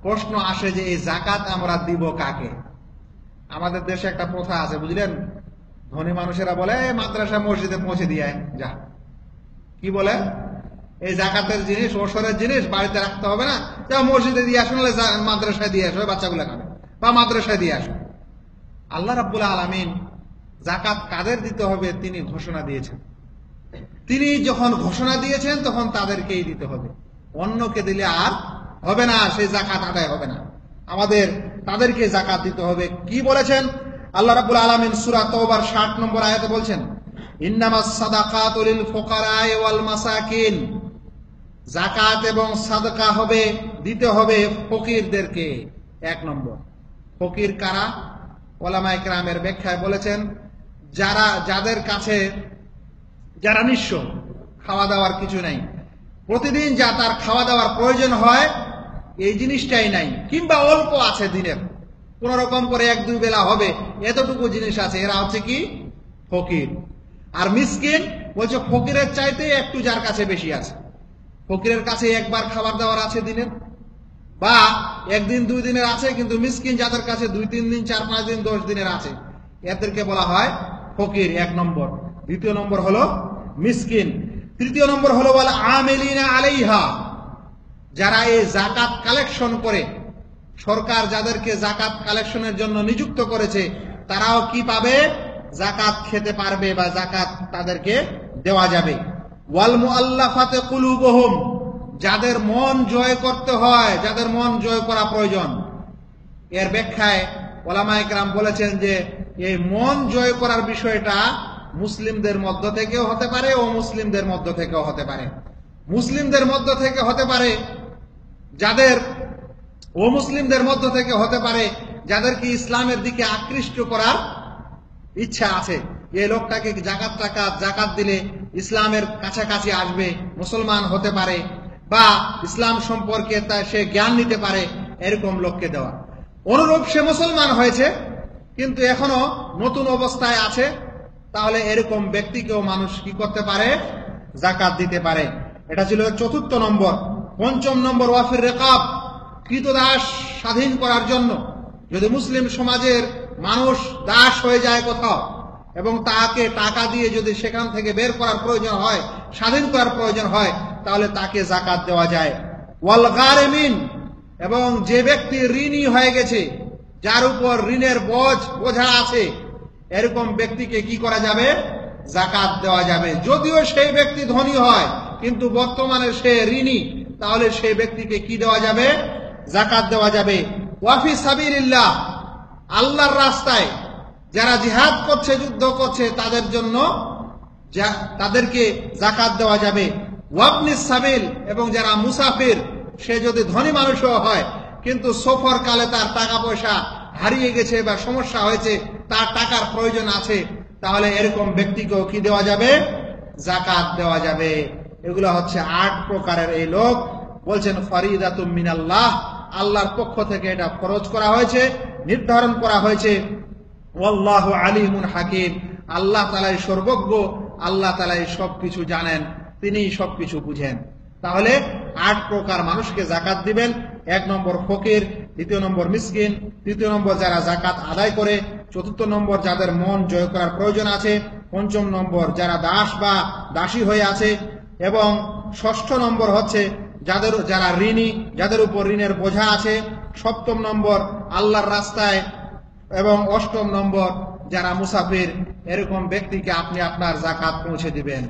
প্রশ্ন আসে যে এই জাকাত আমরা দিব কাকে? আমাদের দেশে একটা প্রথা আছে, বুঝলেন? ধনী মানুষেরা বলে মাদ্রাসা মসজিদে পৌঁছে দিয়ে যা, কি বলে, এই জাকাতের জিনিস ওসরের জিনিস বাড়িতে রাখতে হবে না, যা মসজিদে দিয়ে আসো, নাহলে মাদ্রাসায় দিয়ে আসো, বাচ্চাগুলো খাবে, বা মাদ্রাসায় দিয়ে আসো। আল্লাহ রাব্বুল আলামিন জাকাত কাদের দিতে হবে তিনি ঘোষণা দিয়েছেন। তিনি যখন ঘোষণা দিয়েছেন তখন তাদেরকেই দিতে হবে, অন্যকে দিলে আর হবে না, সেই জাকাত আদায় হবে না। আমাদের তাদেরকে জাকাত দিতে হবে। কি বলেছেন আল্লাহ রাব্বুল আলামিন? সূরা তাওবার 60 নম্বর আয়াতে বলছেন, ইন্নামাস সাদাকাতু লিল ফুকারায়ে ওয়াল মাসাকিন, জাকাত এবং সাদকা হবে, দিতে হবে ফকিরদেরকে। 1 নম্বর, ফকির কারা? ওলামায়ে কেরামের ব্যাখ্যায় বলেছেন, যাদের কাছে যারা নিঃস্ব, খাওয়া দাওয়ার কিছু নাই, প্রতিদিন যা তার খাওয়া দাওয়ার প্রয়োজন হয় এই জিনিসটাই নাই, কিংবা অল্প আছে দিনের, কোন রকম করে 1-2 বেলা হবে এতটুকু জিনিস আছে, এরা হচ্ছে কি ফকির। আর মিসকিন বলছে ফকিরের চাইতে একটু যার কাছে বেশি আছে, ফকিরের কাছে একবার খাবার দাবার আছে দিনের, বা 1 দিন 2 দিনের আছে, কিন্তু মিসকিন যাদের কাছে 2-3 দিন 4-5 দিন 10 দিনের আছে, এদেরকে বলা হয় ফকির। 1 নম্বর। 2 নম্বর হলো মিসকিন। 3 নম্বর হলো বলে আমিলিনা আলাইহা, যারা এই জাকাত কালেকশন করে, সরকার যাদেরকে জাকাত কালেকশনের জন্য নিযুক্ত করেছে তারাও কি পাবে? জাকাত খেতে পারবে বা জাকাত তাদেরকে দেওয়া যাবে। ওয়াল মুআল্লাফাতে কুলুবুহুম, যাদের মন জয় করতে হয়, যাদের মন জয় করা প্রয়োজন। এর ব্যাখ্যায় ওলামায়ে কেরাম বলেছেন যে এই মন জয় করার বিষয়টা মুসলিমদের মধ্য থেকেও হতে পারে, ও মুসলিমদের মধ্য থেকেও হতে পারে। মুসলিমদের মধ্য থেকে হতে পারে যাদের, ও মুসলিমদের মধ্য থেকে হতে পারে যাদেরকে ইসলামের দিকে আকৃষ্ট করার ইচ্ছা আছে, এই লোকটাকে জাকাত দিলে ইসলামের কাছাকাছি আসবে, মুসলমান হতে পারে, বা ইসলাম সম্পর্কে সে জ্ঞান নিতে পারে, এরকম লোককে দেওয়া। অনুরূপ সে মুসলমান হয়েছে কিন্তু এখনো নতুন অবস্থায় আছে, তাহলে এরকম ব্যক্তিকেও মানুষ কি করতে পারে? জাকাত দিতে পারে। এটা ছিল 4 নম্বর। 5 নম্বর, ওয়াফির রিকাব, কৃতদাস স্বাধীন করার জন্য। যদি মুসলিম সমাজের মানুষ দাস হয়ে যায় কোথাও, এবং তাকে টাকা দিয়ে যদি সেখান থেকে বের করার প্রয়োজন হয়, স্বাধীন করার প্রয়োজন হয়, তাহলে তাকে জাকাত দেওয়া যায়। ওয়াল গারিমিন, এবং যে ব্যক্তি ঋণী হয়ে গেছে, যার উপর ঋণের বোঝা আছে, এরকম ব্যক্তিকে কি করা যাবে? জাকাত দেওয়া যাবে। যদিও সেই ব্যক্তি ধনী হয় কিন্তু বর্তমানে সে ঋণী, তাহলে সেই ব্যক্তিকে কি দেওয়া যাবে? জাকাত দেওয়া যাবে। ওয়াফি সাবিলিল্লাহ, আল্লাহর রাস্তায় যারা জিহাদ করছে, যুদ্ধ করছে, তাদের জন্য তাদেরকে জাকাত দেওয়া যাবে। ওয়াবনিস সাবিল, এবং যারা মুসাফির, সে যদি ধনী মানুষও হয় কিন্তু সফর কালে তার টাকা পয়সা হারিয়ে গেছে বা সমস্যা হয়েছে, তার টাকার প্রয়োজন আছে, তাহলে এরকম ব্যক্তিকেও কি দেওয়া যাবে? জাকাত দেওয়া যাবে। এগুলো হচ্ছে 8 প্রকারের এই লোক। বলছেন ফরিদাতুম মিনাল্লাহ, আল্লাহর পক্ষ থেকে এটা ফরজ করা হয়েছে, নির্ধারণ করা হয়েছে। ওয়াল্লাহু আলিমুন হাকিম, আল্লাহ তাআলাই সর্বজ্ঞ, আল্লাহ তাআলাই সবকিছু জানেন, তিনিই সবকিছু বুঝেন। তাহলে 8 প্রকার মানুষকে জাকাত দিবেন। 1 নম্বর ফকির, 2 নম্বর মিসকিন, 3 নম্বর যারা জাকাত আদায় করে, 4 নম্বর যাদের মন জয় করার প্রয়োজন আছে, 5 নম্বর যারা দাস বা দাসী হয়ে আছে, এবং 6 নম্বর হচ্ছে যারা ঋণী, যাদের উপর ঋণের বোঝা আছে, 7 নম্বর আল্লাহর রাস্তায়, এবং 8 নম্বর যারা মুসাফির। এরকম ব্যক্তিকে আপনি আপনার জাকাত পৌঁছে দিবেন।